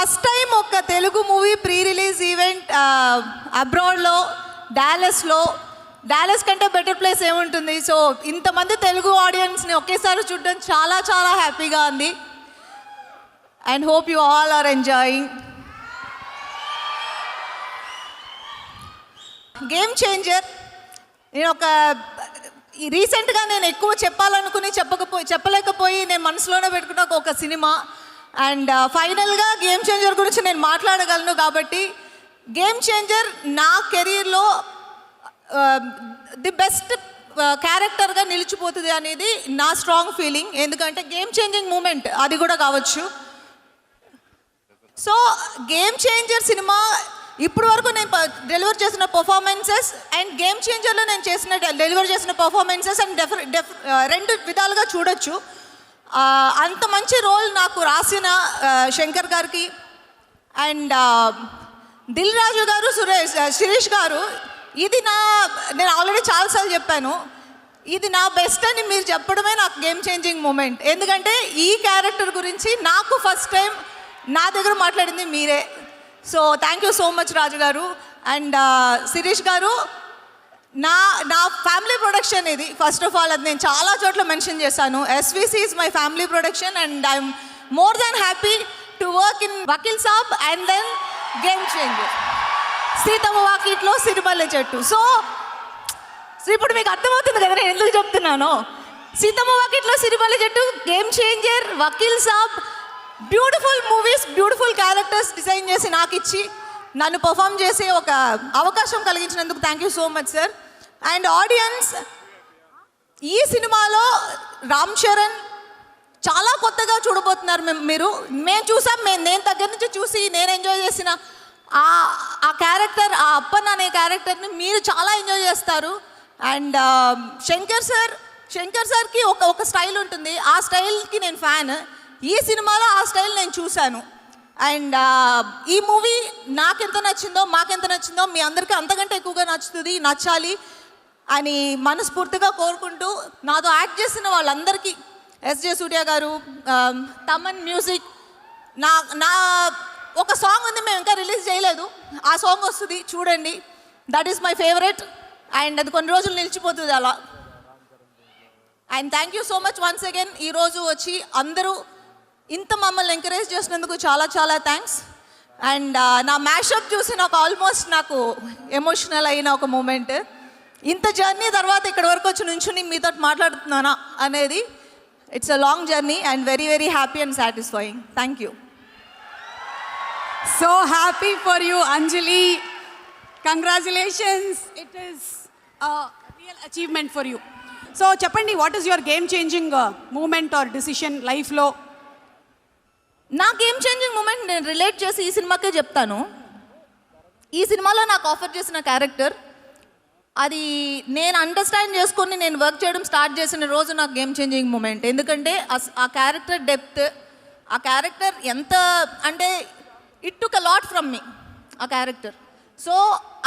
First time ఒక Telugu movie pre release event అబ్రాడ్లో Dallas కంటే బెటర్ ప్లేస్ ఏముంటుంది. సో ఇంతమంది తెలుగు ఆడియన్స్ని ఒకేసారి చూడడం చాలా చాలా హ్యాపీగా ఉంది. And hope you all are enjoying. Game Changer నేను రీసెంట్గా నేను ఎక్కువ చెప్పాలనుకుని చెప్పలేకపోయి నేను మనసులోనే పెట్టుకున్న ఒక సినిమా. అండ్ ఫైనల్గా గేమ్ చేంజర్ గురించి నేను మాట్లాడగలను కాబట్టి గేమ్ చేంజర్ నా కెరీర్లో ది బెస్ట్ క్యారెక్టర్గా నిలిచిపోతుంది అనేది నా స్ట్రాంగ్ ఫీలింగ్. ఎందుకంటే గేమ్ చేంజింగ్ మూమెంట్ అది కూడా కావచ్చు. సో గేమ్ చేంజర్ సినిమా ఇప్పుడు వరకు నేను డెలివర్ చేసిన పర్ఫార్మెన్సెస్ అండ్ గేమ్ చేంజర్లో నేను డెలివర్ చేసిన పర్ఫార్మెన్సెస్ అండ్ రెండు విధాలుగా చూడొచ్చు. అంత మంచి రోల్ నాకు రాసిన శంకర్ గారికి అండ్ దిల్ రాజు గారు, శిరీష్ గారు, ఇది నేను ఆల్రెడీ చాలాసార్లు చెప్పాను, ఇది నా బెస్ట్ అని మీరు చెప్పడమే నాకు గేమ్ చేంజింగ్ మూమెంట్. ఎందుకంటే ఈ క్యారెక్టర్ గురించి నాకు ఫస్ట్ టైం నా దగ్గర మాట్లాడింది మీరే. So thank you so much Raju garu. And Shirish garu, నా ఫ్యామిలీ ప్రొడక్షన్ ఇది. ఫస్ట్ ఆఫ్ ఆల్ అది నేను చాలా చోట్ల మెన్షన్ చేశాను. SVC is my family production and I'm more than happy to work in Vakeel Saab and then Game Changer, Seethamma Vakitlo Sirimalle చెట్టు. సో ఇప్పుడు మీకు అర్థమవుతుంది కదా నేను ఎందుకు చెప్తున్నాను. Seethamma Vakitlo Sirimalle Chettu, Game Changer, Vakeel Saab, beautiful movies, beautiful characters design చేసి నాకు ఇచ్చి నన్ను పర్ఫామ్ చేసే ఒక అవకాశం కలిగించినందుకు thank you so much sir. And audience, ఈ సినిమాలో రామ్ చరణ్ చాలా కొత్తగా చూడబోతున్నారు మీరు. మేము చూసాం, నేను దగ్గర నుంచి చూసి నేను ఎంజాయ్ చేసిన ఆ క్యారెక్టర్, ఆ అప్పన్ అనే క్యారెక్టర్ని మీరు చాలా ఎంజాయ్ చేస్తారు. అండ్ శంకర్ సార్కి ఒక స్టైల్ ఉంటుంది, ఆ స్టైల్కి నేను ఫ్యాన్. ఈ సినిమాలో ఆ స్టైల్ నేను చూశాను. అండ్ ఈ మూవీ నాకెంత నచ్చిందో, మాకెంత నచ్చిందో మీ అందరికీ అంతకంటే ఎక్కువగా నచ్చాలి అని మనస్ఫూర్తిగా కోరుకుంటూ, నాతో యాక్ట్ చేసిన వాళ్ళందరికీ, ఎస్జే సూర్య గారు, తమన్ మ్యూజిక్, నా ఒక సాంగ్ ఉంది, మేము ఇంకా రిలీజ్ చేయలేదు, ఆ సాంగ్ వస్తుంది చూడండి. That is my favourite and అది కొన్ని రోజులు నిలిచిపోతుంది అలా. And thank you so much once again. ఈరోజు వచ్చి అందరూ ఇంత మమ్మల్ని ఎంకరేజ్ చేసినందుకు చాలా చాలా థ్యాంక్స్. అండ్ నా మ్యాషప్ చూసి నాకు ఎమోషనల్ అయిన ఒక మూమెంట్. ఇంత జర్నీ తర్వాత ఇక్కడ వరకు వచ్చి నుంచుని మీతో మాట్లాడుతున్నానా అనేది, it's a long journey and very very happy and satisfying. Thank you. So happy for you, Anjali. Congratulations. It is a real achievement for you. So చెప్పండి, what is your game changing moment or decision life లో? నా game changing moment నేను relate చేసి ఈ సినిమాకే చెప్తాను. ఈ సినిమాలో నాకు ఆఫర్ చేసిన క్యారెక్టర్, అది నేను అండర్స్టాండ్ చేసుకొని నేను వర్క్ చేయడం స్టార్ట్ చేసిన రోజు నాకు గేమ్ చేంజింగ్ మూమెంట్. ఎందుకంటే ఆ క్యారెక్టర్ డెప్త్, ఆ క్యారెక్టర్ ఎంత అంటే it took a lot from మీ ఆ క్యారెక్టర్. సో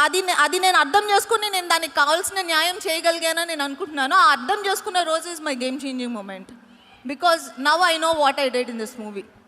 అది నేను అర్థం చేసుకుని నేను దానికి కావాల్సిన న్యాయం చేయగలిగానని నేను అనుకుంటున్నాను. ఆ అర్థం చేసుకున్న రోజు is my game changing moment because now I know what I did in this movie.